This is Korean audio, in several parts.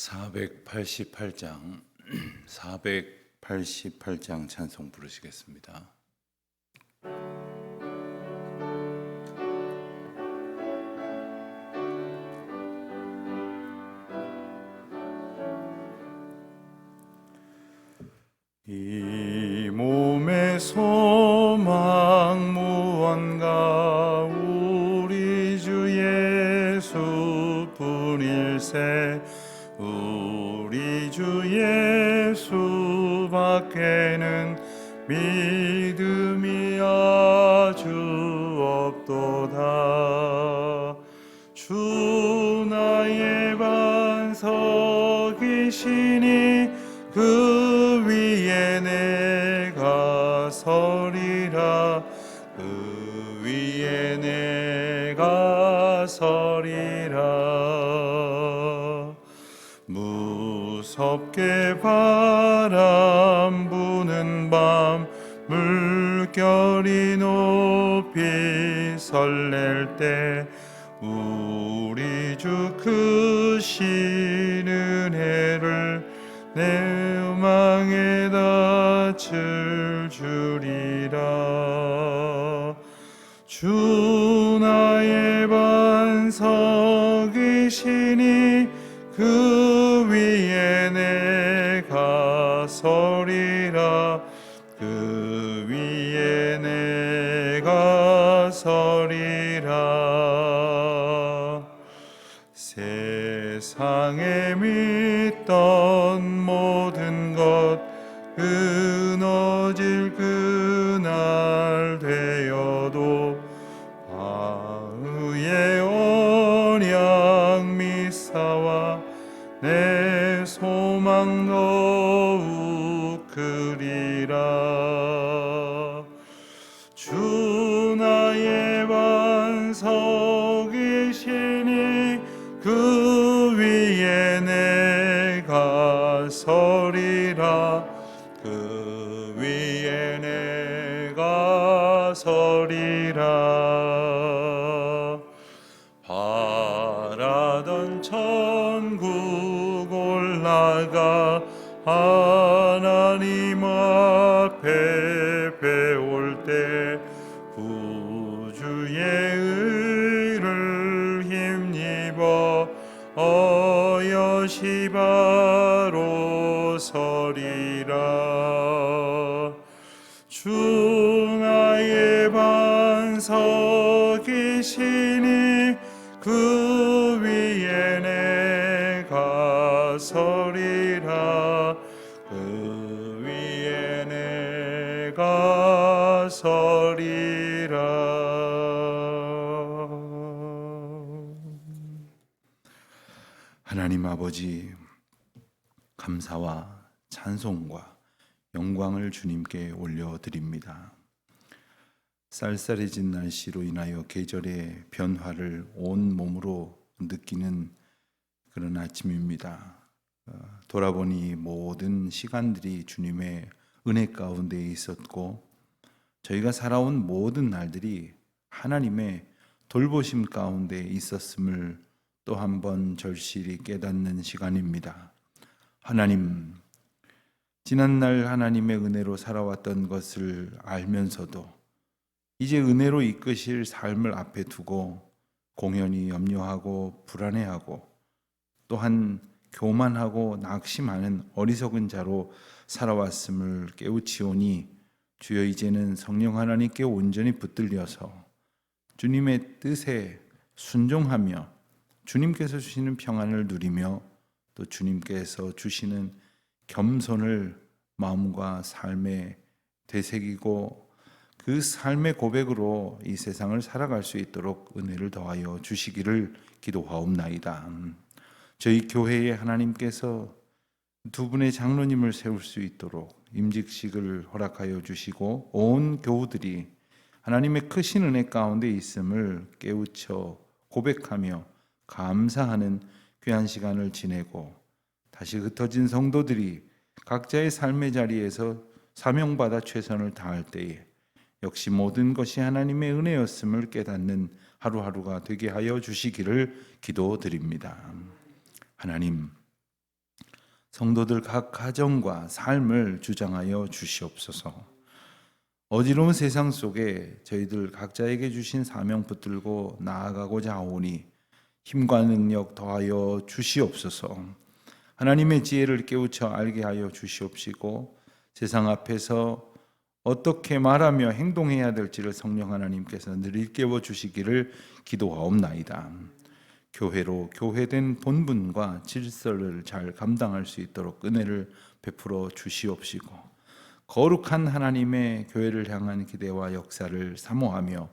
488장 488장 찬송 부르시겠습니다. 이 몸의 소망 무언가 우리 주 예수뿐일세. 우리 주 예수밖에는 믿음이 아주 없도다. 주 나의 반석이시니 그 위에 내가 서리라. 그 위에 내가 서리라. 무섭게 바람 부는 밤 물결이 높이 설렐 때 우리 주 크신 은혜를 내 음악에다 주리라. 주 나의 반석이시니 그 위에 내가 서리라. 그 위에 내가 서리라. 세상에 믿던 모든 것 끊어질 그날 되어도 바위의 언약 미사와 내 소망 더욱 크리라. 주 나의 반석이시니 그 위에 내가 서리라. 그 위에 내가 서리라. 바라던 천국 올라가 하나님 앞에 배울 때 구주의 의를 힘입어 어여시 바로 서리라. 주 나의 반석이시니 그 위에 내가 서리라. 그 위에 내가 서리라. 하나님 아버지, 감사와 찬송과 영광을 주님께 올려드립니다. 쌀쌀해진 날씨로 인하여 계절의 변화를 온 몸으로 느끼는 그런 아침입니다. 돌아보니 모든 시간들이 주님의 은혜 가운데 있었고 저희가 살아온 모든 날들이 하나님의 돌보심 가운데 있었음을 또 한 번 절실히 깨닫는 시간입니다. 하나님, 지난날 하나님의 은혜로 살아왔던 것을 알면서도 이제 은혜로 이끄실 삶을 앞에 두고 공연히 염려하고 불안해하고 또한 교만하고 낙심하는 어리석은 자로 살아왔음을 깨우치오니 주여, 이제는 성령 하나님께 온전히 붙들려서 주님의 뜻에 순종하며 주님께서 주시는 평안을 누리며 또 주님께서 주시는 겸손을 마음과 삶에 되새기고 그 삶의 고백으로 이 세상을 살아갈 수 있도록 은혜를 더하여 주시기를 기도하옵나이다. 저희 교회에 하나님께서 두 분의 장로님을 세울 수 있도록 임직식을 허락하여 주시고 온 교우들이 하나님의 크신 은혜 가운데 있음을 깨우쳐 고백하며 감사하는 귀한 시간을 지내고 다시 흩어진 성도들이 각자의 삶의 자리에서 사명받아 최선을 다할 때에 역시 모든 것이 하나님의 은혜였음을 깨닫는 하루하루가 되게 하여 주시기를 기도드립니다. 하나님, 성도들 각 가정과 삶을 주장하여 주시옵소서. 어지러운 세상 속에 저희들 각자에게 주신 사명 붙들고 나아가고자 하오니 힘과 능력 더하여 주시옵소서. 하나님의 지혜를 깨우쳐 알게 하여 주시옵시고 세상 앞에서 어떻게 말하며 행동해야 될지를 성령 하나님께서 늘 일깨워 주시기를 기도하옵나이다. 교회로 교회된 본분과 질서를 잘 감당할 수 있도록 은혜를 베풀어 주시옵시고 거룩한 하나님의 교회를 향한 기대와 역사를 사모하며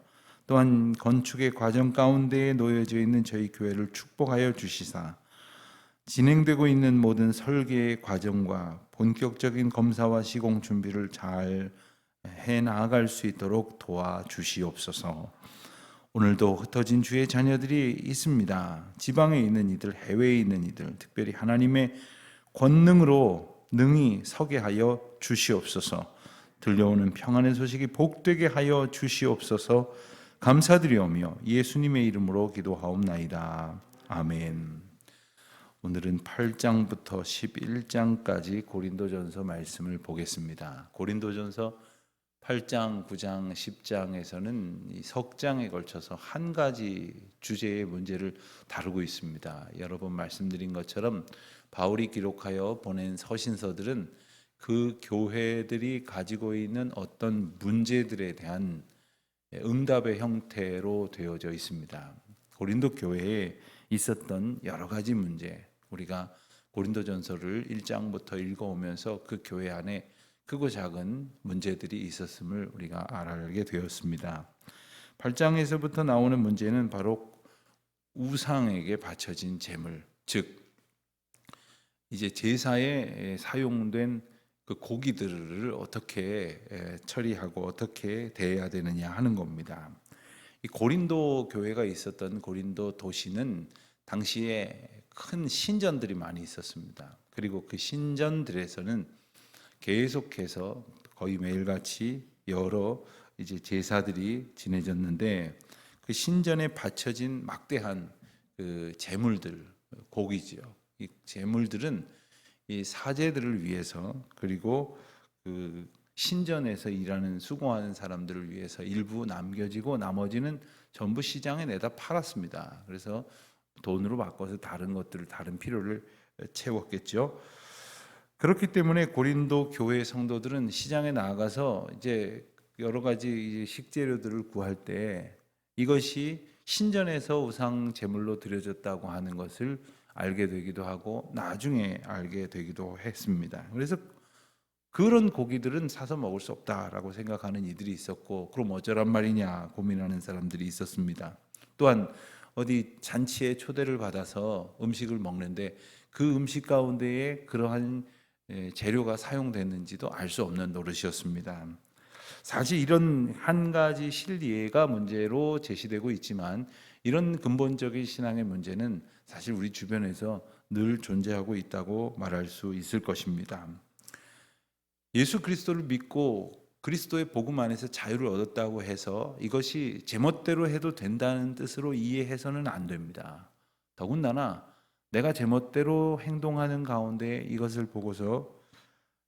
또한 건축의 과정 가운데에 놓여져 있는 저희 교회를 축복하여 주시사 진행되고 있는 모든 설계의 과정과 본격적인 검사와 시공 준비를 잘 해 나아갈 수 있도록 도와주시옵소서. 오늘도 흩어진 주의 자녀들이 있습니다. 지방에 있는 이들, 해외에 있는 이들, 특별히 하나님의 권능으로 능히 서게 하여 주시옵소서. 들려오는 평안의 소식이 복되게 하여 주시옵소서. 감사드리오며 예수님의 이름으로 기도하옵나이다. 아멘. 오늘은 8장부터 11장까지 고린도전서 말씀을 보겠습니다. 고린도전서 8장, 9장, 10장에서는 이 석 장에 걸쳐서 한 가지 주제의 문제를 다루고 있습니다. 여러 번 말씀드린 것처럼 바울이 기록하여 보낸 서신서들은 그 교회들이 가지고 있는 어떤 문제들에 대한 응답의 형태로 되어져 있습니다. 고린도 교회에 있었던 여러 가지 문제, 우리가 고린도전서를 1장부터 읽어오면서 그 교회 안에 크고 작은 문제들이 있었음을 우리가 알게 되었습니다. 8장에서부터 나오는 문제는 바로 우상에게 바쳐진 제물, 즉 이제 제사에 사용된 그 고기들을 어떻게 처리하고 어떻게 대해야 되느냐 하는 겁니다. 이 고린도 교회가 있었던 고린도 도시는 당시에 큰 신전들이 많이 있었습니다. 그리고 그 신전들에서는 계속해서 거의 매일같이 여러 이제 제사들이 지내졌는데 그 신전에 바쳐진 막대한 그 제물들, 고기지요. 이 제물들은 이 사제들을 위해서 그리고 그 신전에서 일하는 수고하는 사람들을 위해서 일부 남겨지고 나머지는 전부 시장에 내다 팔았습니다. 그래서 돈으로 바꿔서 다른 것들을 다른 필요를 채웠겠죠. 그렇기 때문에 고린도 교회 성도들은 시장에 나가서 이제 여러 가지 식재료들을 구할 때 이것이 신전에서 우상 제물로 드려졌다고 하는 것을 알게 되기도 하고 나중에 알게 되기도 했습니다. 그래서 그런 고기들은 사서 먹을 수 없다라고 생각하는 이들이 있었고, 그럼 어쩌란 말이냐 고민하는 사람들이 있었습니다. 또한 어디 잔치에 초대를 받아서 음식을 먹는데 그 음식 가운데에 그러한 재료가 사용됐는지도 알 수 없는 노릇이었습니다. 사실 이런 한 가지 실리가 문제로 제시되고 있지만 이런 근본적인 신앙의 문제는 사실 우리 주변에서 늘 존재하고 있다고 말할 수 있을 것입니다. 예수 그리스도를 믿고 그리스도의 복음 안에서 자유를 얻었다고 해서 이것이 제멋대로 해도 된다는 뜻으로 이해해서는 안 됩니다. 더군다나 내가 제멋대로 행동하는 가운데 이것을 보고서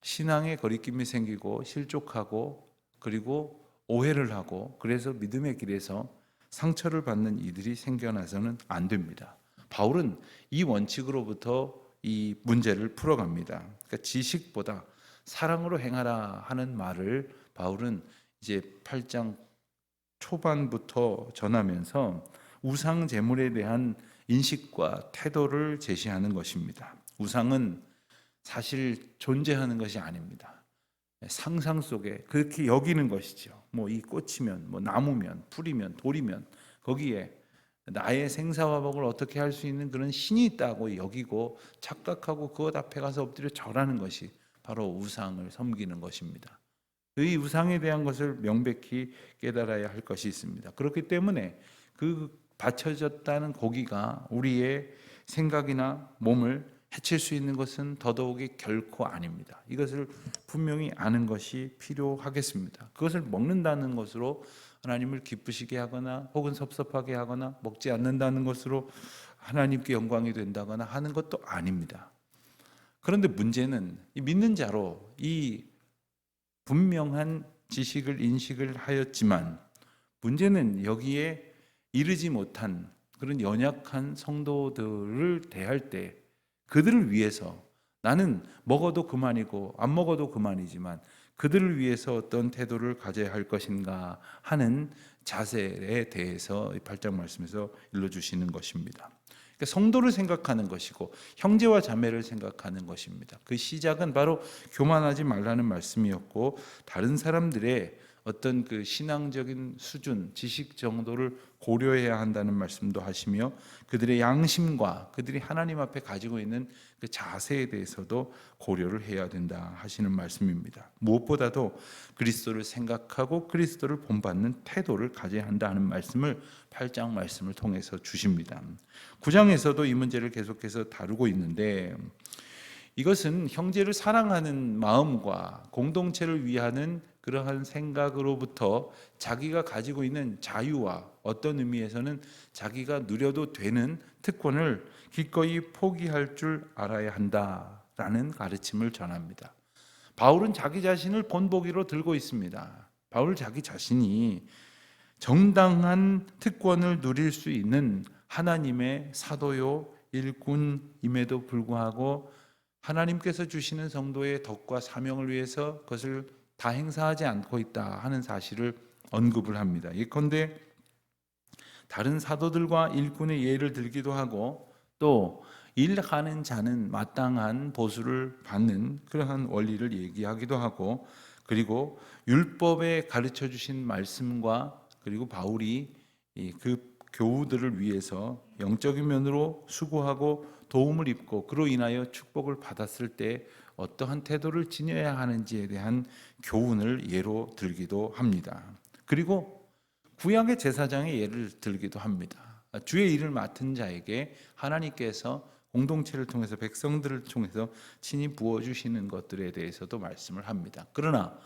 신앙의 거리낌이 생기고 실족하고 그리고 오해를 하고 그래서 믿음의 길에서 상처를 받는 이들이 생겨나서는 안 됩니다. 바울은 이 원칙으로부터 이 문제를 풀어갑니다. 그러니까 지식보다 사랑으로 행하라 하는 말을 바울은 이제 8장 초반부터 전하면서 우상 제물에 대한 인식과 태도를 제시하는 것입니다. 우상은 사실 존재하는 것이 아닙니다. 상상 속에 그렇게 여기는 것이죠. 뭐 이 꽃이면, 뭐 나무면, 풀이면, 돌이면 거기에 나의 생사화복을 어떻게 할 수 있는 그런 신이 있다고 여기고 착각하고 그것 앞에 가서 엎드려 절하는 것이 바로 우상을 섬기는 것입니다. 이 우상에 대한 것을 명백히 깨달아야 할 것이 있습니다. 그렇기 때문에 그 바쳐졌다는 고기가 우리의 생각이나 몸을 해칠 수 있는 것은 더더욱이 결코 아닙니다. 이것을 분명히 아는 것이 필요하겠습니다. 그것을 먹는다는 것으로 하나님을 기쁘시게 하거나 혹은 섭섭하게 하거나 먹지 않는다는 것으로 하나님께 영광이 된다거나 하는 것도 아닙니다. 그런데 문제는 이 믿는 자로 이 분명한 지식을 인식을 하였지만, 문제는 여기에 이르지 못한 그런 연약한 성도들을 대할 때 그들을 위해서, 나는 먹어도 그만이고 안 먹어도 그만이지만 그들을 위해서 어떤 태도를 가져야 할 것인가 하는 자세에 대해서 8장 말씀에서 일러주시는 것입니다. 그러니까 성도를 생각하는 것이고 형제와 자매를 생각하는 것입니다. 그 시작은 바로 교만하지 말라는 말씀이었고, 다른 사람들의 어떤 그 신앙적인 수준, 지식 정도를 고려해야 한다는 말씀도 하시며, 그들의 양심과 그들이 하나님 앞에 가지고 있는 그 자세에 대해서도 고려를 해야 된다 하시는 말씀입니다. 무엇보다도 그리스도를 생각하고 그리스도를 본받는 태도를 가져야 한다는 말씀을 8장 말씀을 통해서 주십니다. 9장에서도 이 문제를 계속해서 다루고 있는데, 이것은 형제를 사랑하는 마음과 공동체를 위하는 그러한 생각으로부터 자기가 가지고 있는 자유와 어떤 의미에서는 자기가 누려도 되는 특권을 기꺼이 포기할 줄 알아야 한다라는 가르침을 전합니다. 바울은 자기 자신을 본보기로 들고 있습니다. 바울 자기 자신이 정당한 특권을 누릴 수 있는 하나님의 사도요 일꾼임에도 불구하고 하나님께서 주시는 성도의 덕과 사명을 위해서 그것을 다 행사하지 않고 있다 하는 사실을 언급을 합니다. 예컨대 다른 사도들과 일꾼의 예를 들기도 하고, 또 일하는 자는 마땅한 보수를 받는 그러한 원리를 얘기하기도 하고, 그리고 율법에 가르쳐 주신 말씀과 그리고 바울이 그 교우들을 위해서 영적인 면으로 수고하고 도움을 입고 그로 인하여 축복을 받았을 때 어떠한 태도를 지녀야 하는지에 대한 교훈을 예로 들기도 합니다. 그리고 구약의 제사장의 예를 들기도 합니다. 주의 일을 맡은 자에게 하나님께서 공동체를 통해서 백성들을 통해서 친히 부어주시는 것들에 대해서도 말씀을 합니다. 그러나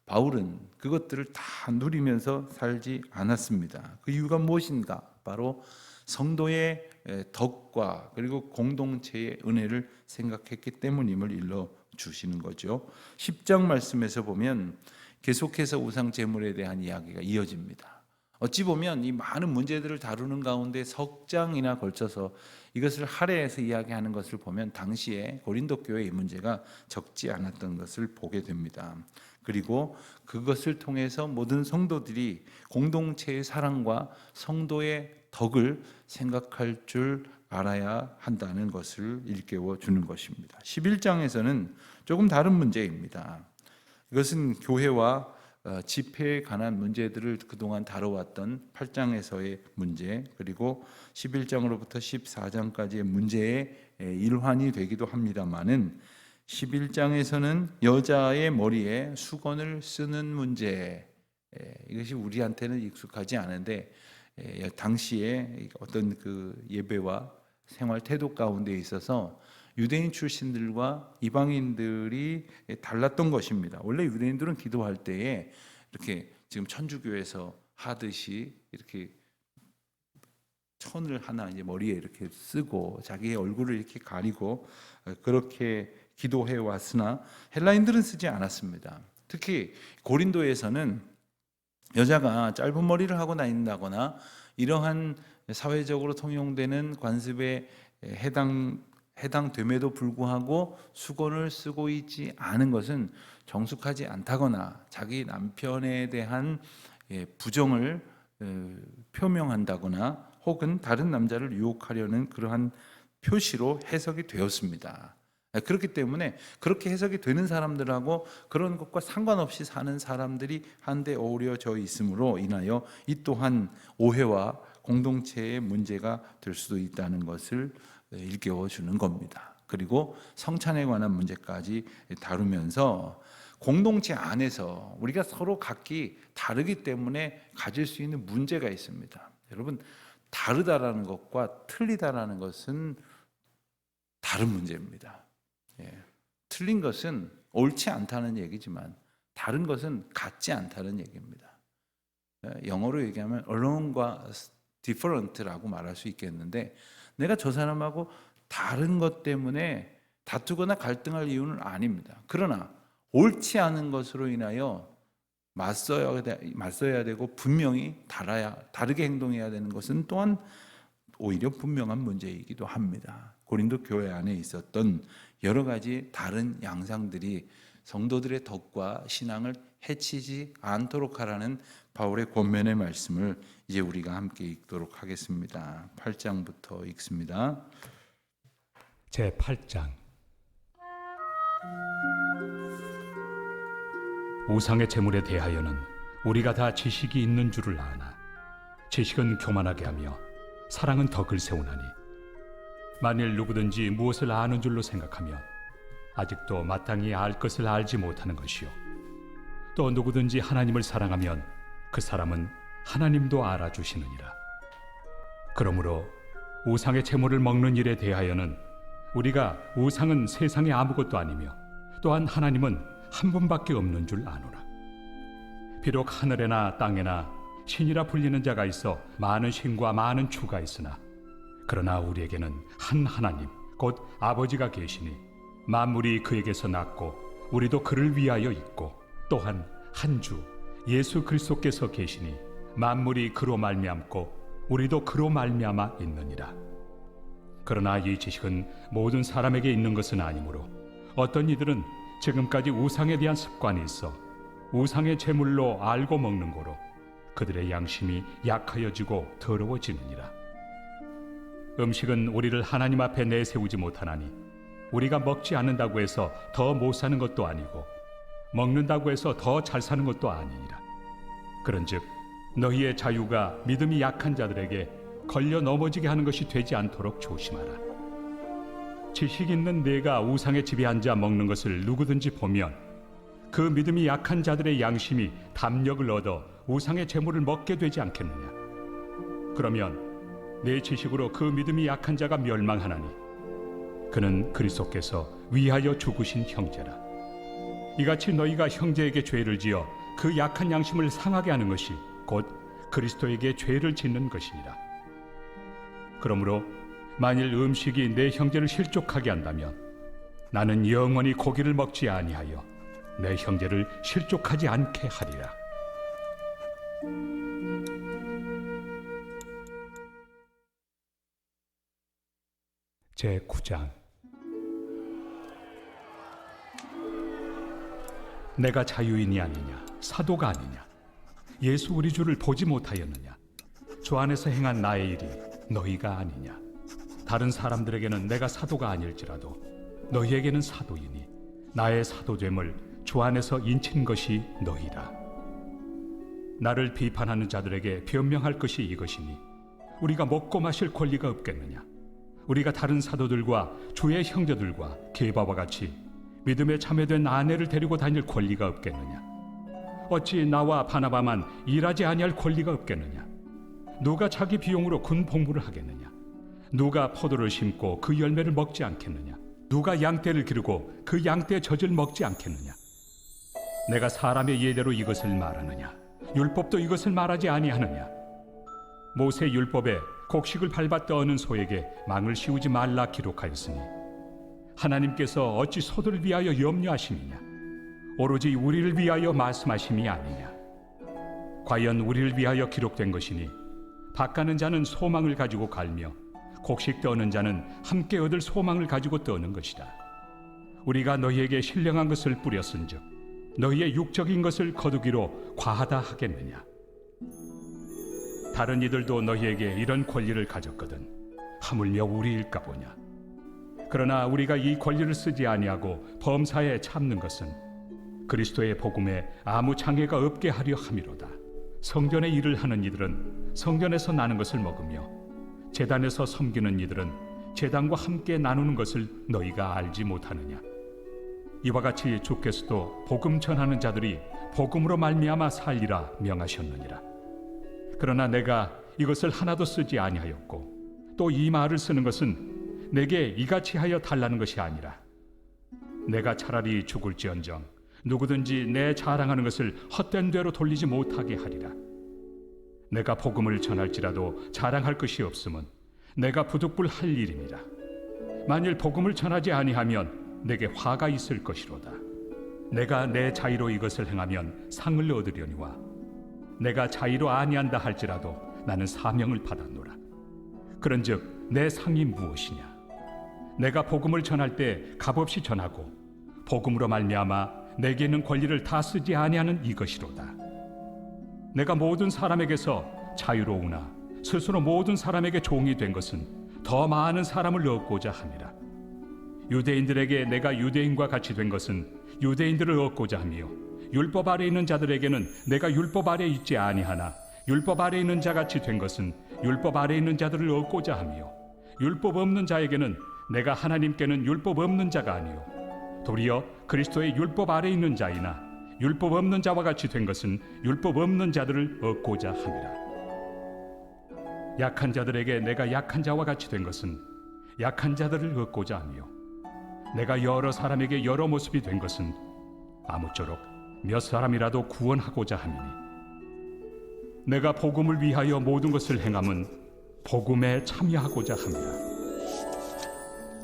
바울은 그것들을 다 누리면서 살지 않았습니다. 그 이유가 무엇인가? 바로 성도의 덕과 그리고 공동체의 은혜를 생각했기 때문임을 일러 주시는 거죠. 10장 말씀에서 보면 계속해서 우상 제물에 대한 이야기가 이어집니다. 어찌 보면 이 많은 문제들을 다루는 가운데 석 장이나 걸쳐서 이것을 할애해서 이야기하는 것을 보면 당시에 고린도 교회의 문제가 적지 않았던 것을 보게 됩니다. 그리고 그것을 통해서 모든 성도들이 공동체의 사랑과 성도의 덕을 생각할 줄 알아야 한다는 것을 일깨워 주는 것입니다. 11장에서는 조금 다른 문제입니다. 이것은 교회와 집회에 관한 문제들을 그동안 다뤄왔던 8장에서의 문제, 그리고 11장으로부터 14장까지의 문제의 일환이 되기도 합니다마는, 11장에서는 여자의 머리에 수건을 쓰는 문제, 이것이 우리한테는 익숙하지 않은데 당시에 어떤 그 예배와 생활 태도 가운데 있어서 유대인 출신들과 이방인들이 달랐던 것입니다. 원래 유대인들은 기도할 때에 이렇게 지금 천주교에서 하듯이 이렇게 천을 하나 이제 머리에 이렇게 쓰고 자기의 얼굴을 이렇게 가리고 그렇게 기도해 왔으나 헬라인들은 쓰지 않았습니다. 특히 고린도에서는 여자가 짧은 머리를 하고 다닌다거나 이러한 사회적으로 통용되는 관습에 해당됨에도 불구하고 수건을 쓰고 있지 않은 것은 정숙하지 않다거나 자기 남편에 대한 부정을 표명한다거나 혹은 다른 남자를 유혹하려는 그러한 표시로 해석이 되었습니다. 그렇기 때문에 그렇게 해석이 되는 사람들하고 그런 것과 상관없이 사는 사람들이 한데 어우러져 있으므로 인하여 이 또한 오해와 공동체의 문제가 될 수도 있다는 것을 일깨워 주는 겁니다. 그리고 성찬에 관한 문제까지 다루면서 공동체 안에서 우리가 서로 각기 다르기 때문에 가질 수 있는 문제가 있습니다. 여러분, 다르다라는 것과 틀리다라는 것은 다른 문제입니다. 틀린 것은 옳지 않다는 얘기지만 다른 것은 같지 않다는 얘기입니다. 영어로 얘기하면 alone과 different라고 말할 수 있겠는데, 내가 저 사람하고 다른 것 때문에 다투거나 갈등할 이유는 아닙니다. 그러나 옳지 않은 것으로 인하여 맞서야 되고 분명히 다르게 행동해야 되는 것은 또한 오히려 분명한 문제이기도 합니다. 고린도 교회 안에 있었던 여러 가지 다른 양상들이 성도들의 덕과 신앙을 해치지 않도록 하라는 바울의 권면의 말씀을 이제 우리가 함께 읽도록 하겠습니다. 8장부터 읽습니다. 제 8장. 우상의 제물에 대하여는 우리가 다 지식이 있는 줄을 아나 지식은 교만하게 하며 사랑은 덕을 세우나니 만일 누구든지 무엇을 아는 줄로 생각하면 아직도 마땅히 알 것을 알지 못하는 것이요 또 누구든지 하나님을 사랑하면 그 사람은 하나님도 알아주시느니라. 그러므로 우상의 제물을 먹는 일에 대하여는 우리가 우상은 세상에 아무것도 아니며 또한 하나님은 한 분밖에 없는 줄 아노라. 비록 하늘에나 땅에나 신이라 불리는 자가 있어 많은 신과 많은 주가 있으나 그러나 우리에게는 한 하나님 곧 아버지가 계시니 만물이 그에게서 났고 우리도 그를 위하여 있고 또한 한 주 예수 그리스도께서 계시니 만물이 그로 말미암고 우리도 그로 말미암아 있느니라. 그러나 이 지식은 모든 사람에게 있는 것은 아니므로 어떤 이들은 지금까지 우상에 대한 습관이 있어 우상의 제물로 알고 먹는 거로 그들의 양심이 약하여지고 더러워지느니라. 음식은 우리를 하나님 앞에 내세우지 못하나니 우리가 먹지 않는다고 해서 더 못 사는 것도 아니고 먹는다고 해서 더 잘 사는 것도 아니니라. 그런즉 너희의 자유가 믿음이 약한 자들에게 걸려 넘어지게 하는 것이 되지 않도록 조심하라. 지식 있는 내가 우상의 집에 앉아 먹는 것을 누구든지 보면 그 믿음이 약한 자들의 양심이 담력을 얻어 우상의 제물을 먹게 되지 않겠느냐. 그러면 내 지식으로 그 믿음이 약한 자가 멸망하나니 그는 그리스도께서 위하여 죽으신 형제라. 이같이 너희가 형제에게 죄를 지어 그 약한 양심을 상하게 하는 것이 곧 그리스도에게 죄를 짓는 것이니라. 그러므로 만일 음식이 내 형제를 실족하게 한다면 나는 영원히 고기를 먹지 아니하여 내 형제를 실족하지 않게 하리라. 제 9장. 내가 자유인이 아니냐 사도가 아니냐 예수 우리 주를 보지 못하였느냐 주 안에서 행한 나의 일이 너희가 아니냐. 다른 사람들에게는 내가 사도가 아닐지라도 너희에게는 사도이니 나의 사도됨을 주 안에서 인친 것이 너희라. 나를 비판하는 자들에게 변명할 것이 이것이니 우리가 먹고 마실 권리가 없겠느냐. 우리가 다른 사도들과 주의 형제들과 게바와 같이 믿음에 참여된 아내를 데리고 다닐 권리가 없겠느냐. 어찌 나와 바나바만 일하지 아니할 권리가 없겠느냐. 누가 자기 비용으로 군 복무를 하겠느냐. 누가 포도를 심고 그 열매를 먹지 않겠느냐. 누가 양떼를 기르고 그 양떼의 젖을 먹지 않겠느냐. 내가 사람의 예대로 이것을 말하느냐. 율법도 이것을 말하지 아니하느냐. 모세 율법에 곡식을 밟아 떠는 소에게 망을 씌우지 말라 기록하였으니 하나님께서 어찌 소들을 위하여 염려하심이냐. 오로지 우리를 위하여 말씀하심이 아니냐. 과연 우리를 위하여 기록된 것이니 밭가는 자는 소망을 가지고 갈며 곡식 떠는 자는 함께 얻을 소망을 가지고 떠는 것이다. 우리가 너희에게 신령한 것을 뿌렸은즉 너희의 육적인 것을 거두기로 과하다 하겠느냐. 다른 이들도 너희에게 이런 권리를 가졌거든 하물며 우리일까 보냐. 그러나 우리가 이 권리를 쓰지 아니하고 범사에 참는 것은 그리스도의 복음에 아무 장애가 없게 하려 함이로다. 성전의 일을 하는 이들은 성전에서 나는 것을 먹으며 제단에서 섬기는 이들은 제단과 함께 나누는 것을 너희가 알지 못하느냐. 이와 같이 주께서도 복음 전하는 자들이 복음으로 말미암아 살리라 명하셨느니라. 그러나 내가 이것을 하나도 쓰지 아니하였고 또 이 말을 쓰는 것은 내게 이같이 하여 달라는 것이 아니라 내가 차라리 죽을지언정 누구든지 내 자랑하는 것을 헛된 대로 돌리지 못하게 하리라. 내가 복음을 전할지라도 자랑할 것이 없음은 내가 부득불 할 일입니다. 만일 복음을 전하지 아니하면 내게 화가 있을 것이로다. 내가 내 자의로 이것을 행하면 상을 얻으려니와 내가 자의로 아니한다 할지라도 나는 사명을 받았노라. 그런즉 내 상이 무엇이냐? 내가 복음을 전할 때 값없이 전하고 복음으로 말미암아 내게 있는 권리를 다 쓰지 아니하는 이것이로다. 내가 모든 사람에게서 자유로우나 스스로 모든 사람에게 종이 된 것은 더 많은 사람을 얻고자 함이라. 유대인들에게 내가 유대인과 같이 된 것은 유대인들을 얻고자 하며 율법 아래 있는 자들에게는 내가 율법 아래 있지 아니하나 율법 아래 있는 자같이 된 것은 율법 아래 있는 자들을 얻고자 하며 율법 없는 자에게는 내가 하나님께는 율법 없는 자가 아니요 도리어 그리스도의 율법 아래 있는 자이나 율법 없는 자와 같이 된 것은 율법 없는 자들을 얻고자 함이라. 약한 자들에게 내가 약한 자와 같이 된 것은 약한 자들을 얻고자 하며 내가 여러 사람에게 여러 모습이 된 것은 아무쪼록 몇 사람이라도 구원하고자 함이니 내가 복음을 위하여 모든 것을 행함은 복음에 참여하고자 함이라.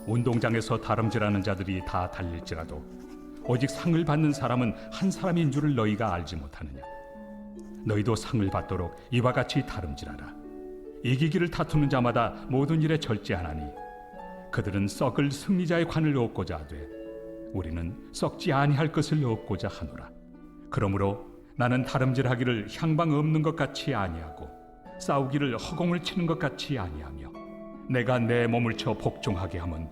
운동장에서 다름질하는 자들이 다 달릴지라도 오직 상을 받는 사람은 한 사람인 줄을 너희가 알지 못하느냐? 너희도 상을 받도록 이와 같이 다름질하라. 이기기를 다투는 자마다 모든 일에 절제하나니 그들은 썩을 승리자의 관을 얻고자 하되 우리는 썩지 아니할 것을 얻고자 하노라. 그러므로 나는 다름질하기를 향방 없는 것 같이 아니하고 싸우기를 허공을 치는 것 같이 아니하며 내가 내 몸을 쳐 복종하게 함은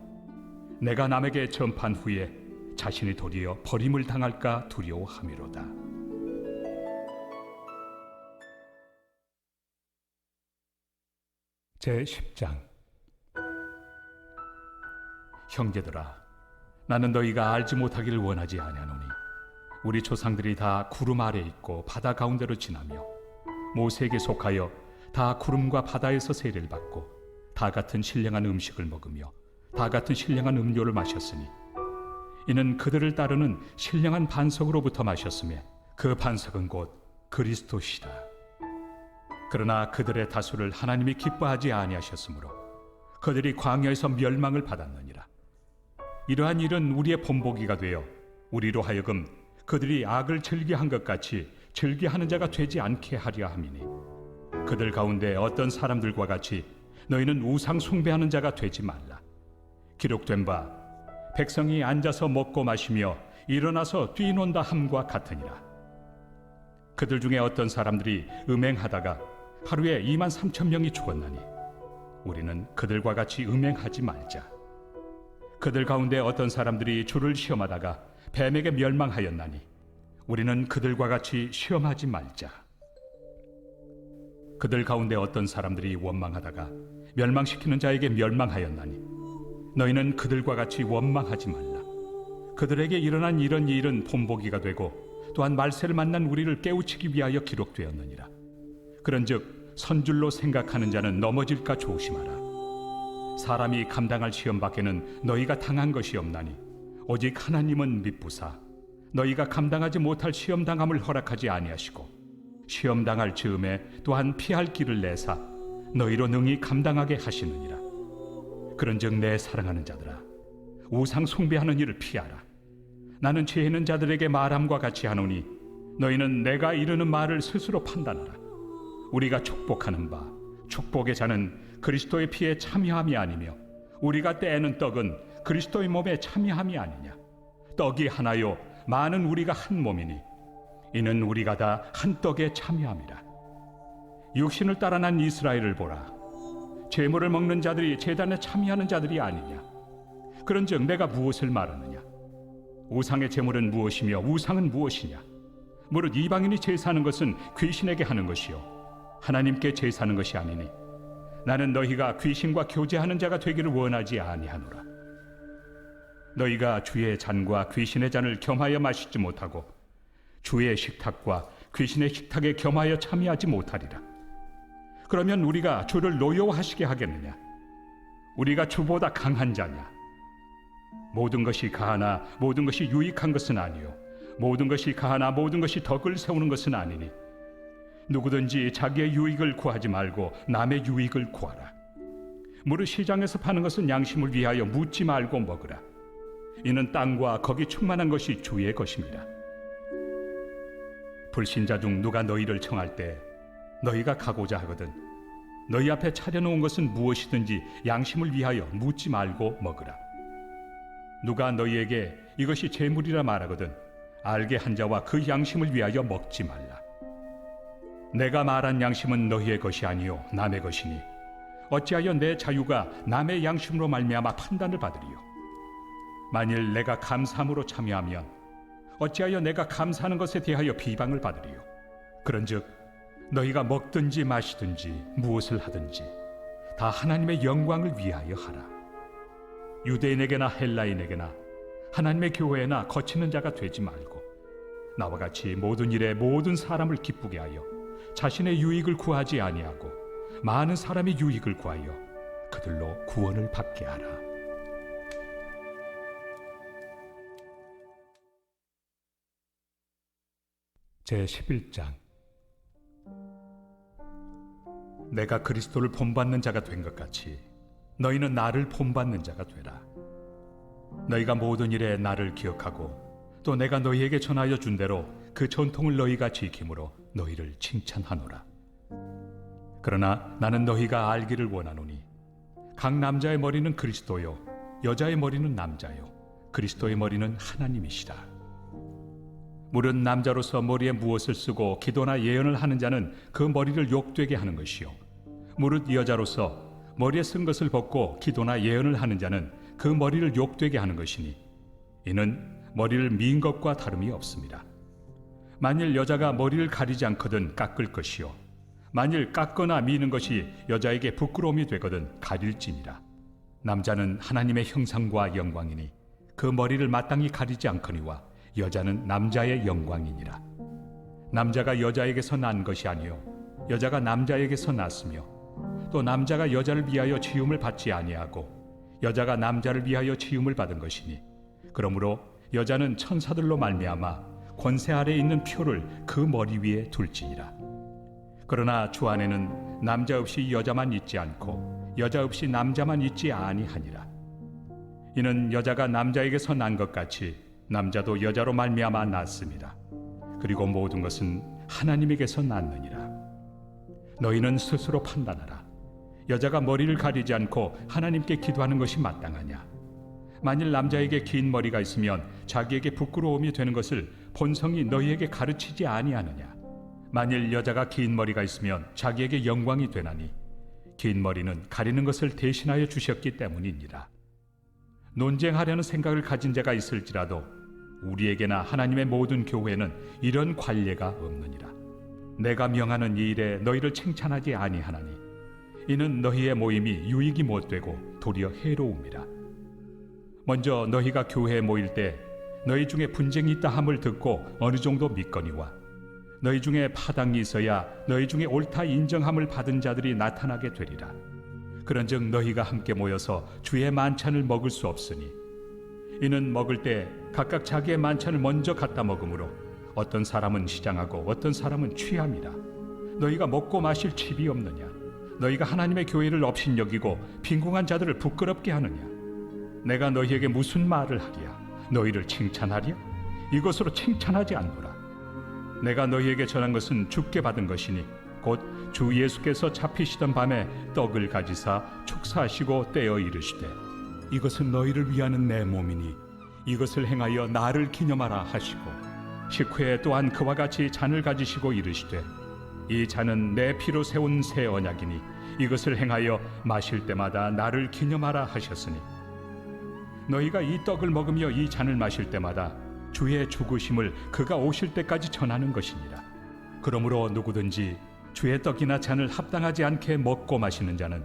내가 남에게 전판 후에 자신이 도리어 버림을 당할까 두려워함이로다. 제10장. 형제들아, 나는 너희가 알지 못하기를 원하지 아니하노니 우리 조상들이 다 구름 아래 있고 바다 가운데로 지나며 모세에게 속하여 다 구름과 바다에서 세례를 받고 다 같은 신령한 음식을 먹으며 다 같은 신령한 음료를 마셨으니 이는 그들을 따르는 신령한 반석으로부터 마셨으며 그 반석은 곧 그리스도시다. 그러나 그들의 다수를 하나님이 기뻐하지 아니하셨으므로 그들이 광야에서 멸망을 받았느니라. 이러한 일은 우리의 본보기가 되어 우리로 하여금 그들이 악을 즐겨한 것 같이 즐겨하는 자가 되지 않게 하려 함이니 그들 가운데 어떤 사람들과 같이 너희는 우상 숭배하는 자가 되지 말라. 기록된 바 백성이 앉아서 먹고 마시며 일어나서 뛰논다 함과 같으니라. 그들 중에 어떤 사람들이 음행하다가 하루에 23,000명이 죽었나니 우리는 그들과 같이 음행하지 말자. 그들 가운데 어떤 사람들이 주를 시험하다가 뱀에게 멸망하였나니 우리는 그들과 같이 시험하지 말자. 그들 가운데 어떤 사람들이 원망하다가 멸망시키는 자에게 멸망하였나니 너희는 그들과 같이 원망하지 말라. 그들에게 일어난 이런 일은 본보기가 되고 또한 말세를 만난 우리를 깨우치기 위하여 기록되었느니라. 그런즉 선줄로 생각하는 자는 넘어질까 조심하라. 사람이 감당할 시험 밖에는 너희가 당한 것이 없나니 오직 하나님은 미쁘사 너희가 감당하지 못할 시험 당함을 허락하지 아니하시고 시험 당할 즈음에 또한 피할 길을 내사 너희로 능히 감당하게 하시느니라. 그런즉 내 사랑하는 자들아, 우상 숭배하는 일을 피하라. 나는 죄 있는 자들에게 말함과 같이 하노니 너희는 내가 이르는 말을 스스로 판단하라. 우리가 축복하는 바 축복의 자는 그리스도의 피에 참여함이 아니며 우리가 떼는 떡은 그리스도의 몸에 참여함이 아니냐. 떡이 하나요 많은 우리가 한 몸이니 이는 우리가 다 한 떡에 참여함이라. 육신을 따라 난 이스라엘을 보라. 제물을 먹는 자들이 제단에 참여하는 자들이 아니냐. 그런즉 내가 무엇을 말하느냐. 우상의 제물은 무엇이며 우상은 무엇이냐. 무릇 이방인이 제사하는 것은 귀신에게 하는 것이요 하나님께 제사하는 것이 아니니 나는 너희가 귀신과 교제하는 자가 되기를 원하지 아니하노라. 너희가 주의 잔과 귀신의 잔을 겸하여 마시지 못하고 주의 식탁과 귀신의 식탁에 겸하여 참여하지 못하리라. 그러면 우리가 주를 노여워하시게 하겠느냐. 우리가 주보다 강한 자냐. 모든 것이 가하나 모든 것이 유익한 것은 아니요 모든 것이 가하나 모든 것이 덕을 세우는 것은 아니니 누구든지 자기의 유익을 구하지 말고 남의 유익을 구하라. 무릇 시장에서 파는 것은 양심을 위하여 묻지 말고 먹으라. 이는 땅과 거기 충만한 것이 주의 것입니다. 불신자 중 누가 너희를 청할 때 너희가 가고자 하거든 너희 앞에 차려놓은 것은 무엇이든지 양심을 위하여 묻지 말고 먹으라. 누가 너희에게 이것이 제물이라 말하거든 알게 한 자와 그 양심을 위하여 먹지 말라. 내가 말한 양심은 너희의 것이 아니요 남의 것이니 어찌하여 내 자유가 남의 양심으로 말미암아 판단을 받으리요. 만일 내가 감사함으로 참여하면 어찌하여 내가 감사하는 것에 대하여 비방을 받으리요. 그런즉 너희가 먹든지 마시든지 무엇을 하든지 다 하나님의 영광을 위하여 하라. 유대인에게나 헬라인에게나 하나님의 교회나 거치는 자가 되지 말고 나와 같이 모든 일에 모든 사람을 기쁘게 하여 자신의 유익을 구하지 아니하고 많은 사람의 유익을 구하여 그들로 구원을 받게 하라. 제11장. 내가 그리스도를 본받는 자가 된 것 같이 너희는 나를 본받는 자가 되라. 너희가 모든 일에 나를 기억하고 또 내가 너희에게 전하여 준 대로 그 전통을 너희가 지킴으로 너희를 칭찬하노라. 그러나 나는 너희가 알기를 원하노니 각 남자의 머리는 그리스도요 여자의 머리는 남자요 그리스도의 머리는 하나님이시라. 무릇 남자로서 머리에 무엇을 쓰고 기도나 예언을 하는 자는 그 머리를 욕되게 하는 것이요 무릇 여자로서 머리에 쓴 것을 벗고 기도나 예언을 하는 자는 그 머리를 욕되게 하는 것이니 이는 머리를 민 것과 다름이 없습니다. 만일 여자가 머리를 가리지 않거든 깎을 것이요 만일 깎거나 미는 것이 여자에게 부끄러움이 되거든 가릴지니라. 남자는 하나님의 형상과 영광이니 그 머리를 마땅히 가리지 않거니와 여자는 남자의 영광이니라. 남자가 여자에게서 난 것이 아니요 여자가 남자에게서 났으며 또 남자가 여자를 위하여 지음을 받지 아니하고 여자가 남자를 위하여 지음을 받은 것이니 그러므로 여자는 천사들로 말미암아 권세 아래 있는 표를 그 머리 위에 둘지니라. 그러나 주 안에는 남자 없이 여자만 있지 않고 여자 없이 남자만 있지 아니하니라. 이는 여자가 남자에게서 난 것 같이 남자도 여자로 말미암아 났습니다. 그리고 모든 것은 하나님에게서 났느니라. 너희는 스스로 판단하라. 여자가 머리를 가리지 않고 하나님께 기도하는 것이 마땅하냐? 만일 남자에게 긴 머리가 있으면 자기에게 부끄러움이 되는 것을 본성이 너희에게 가르치지 아니하느냐? 만일 여자가 긴 머리가 있으면 자기에게 영광이 되나니 긴 머리는 가리는 것을 대신하여 주셨기 때문이니라. 논쟁하려는 생각을 가진 자가 있을지라도 우리에게나 하나님의 모든 교회는 이런 관례가 없느니라. 내가 명하는 이 일에 너희를 칭찬하지 아니하나니 이는 너희의 모임이 유익이 못되고 도리어 해로움이라. 먼저 너희가 교회에 모일 때 너희 중에 분쟁이 있다 함을 듣고 어느 정도 믿거니와 너희 중에 파당이 있어야 너희 중에 옳다 인정함을 받은 자들이 나타나게 되리라. 그런즉 너희가 함께 모여서 주의 만찬을 먹을 수 없으니 이는 먹을 때 각각 자기의 만찬을 먼저 갖다 먹으므로 어떤 사람은 시장하고 어떤 사람은 취함이라. 너희가 먹고 마실 칩이 없느냐? 너희가 하나님의 교회를 업신여기고 빈궁한 자들을 부끄럽게 하느냐? 내가 너희에게 무슨 말을 하랴? 너희를 칭찬하랴? 이것으로 칭찬하지 않노라. 내가 너희에게 전한 것은 주께 받은 것이니 곧 주 예수께서 잡히시던 밤에 떡을 가지사 축사하시고 떼어 이르시되 이것은 너희를 위하는 내 몸이니 이것을 행하여 나를 기념하라 하시고 식후에 또한 그와 같이 잔을 가지시고 이르시되 이 잔은 내 피로 세운 새 언약이니 이것을 행하여 마실 때마다 나를 기념하라 하셨으니 너희가 이 떡을 먹으며 이 잔을 마실 때마다 주의 죽으심을 그가 오실 때까지 전하는 것이니라. 그러므로 누구든지 주의 떡이나 잔을 합당하지 않게 먹고 마시는 자는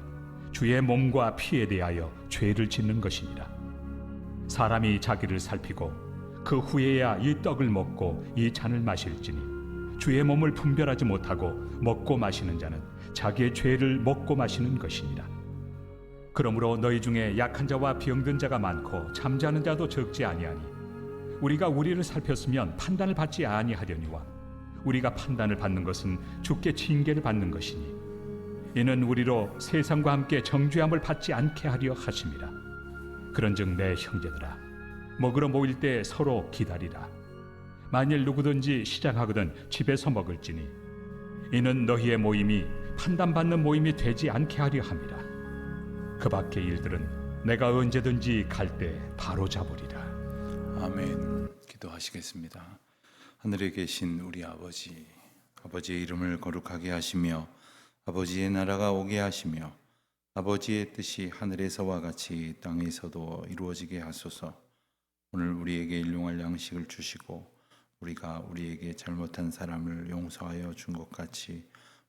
주의 몸과 피에 대하여 죄를 짓는 것이니라. 사람이 자기를 살피고 그 후에야 이 떡을 먹고 이 잔을 마실지니 주의 몸을 분별하지 못하고 먹고 마시는 자는 자기의 죄를 먹고 마시는 것이니라. 그러므로 너희 중에 약한 자와 병든 자가 많고 잠자는 자도 적지 아니하니 우리가 우리를 살폈으면 판단을 받지 아니하려니와 우리가 판단을 받는 것은 주께 징계를 받는 것이니 이는 우리로 세상과 함께 정죄함을 받지 않게 하려 하심이라. 그런즉 내 형제들아, 먹으러 모일 때 서로 기다리라. 만일 누구든지 시장하거든 집에서 먹을지니 이는 너희의 모임이 판단받는 모임이 되지 않게 하려 함이라. 그 밖의 일들은 내가 언제든지 갈 때 바로 잡으리라. 아멘. 기도하시겠습니다. 하늘에 계신 우리 아버지, 아버지의 이름을 거룩하게 하시며 아버지의 나라가 오게 하시며 아버지의 뜻이 하늘에서와 같이 땅에서도 이루어지게 하소서. 오늘 우리에게 일용할 양식을 주시고 우리가 우리에게 잘못한 사람을 용서하여 준 것 같이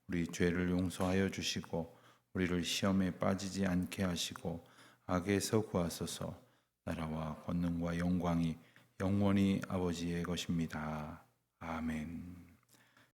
우리 죄를 용서하여 주시고 우리를 시험에 빠지지 않게 하시고 악에서 구하소서. 나라와 권능과 영광이 영원히 아버지의 것입니다. 아멘.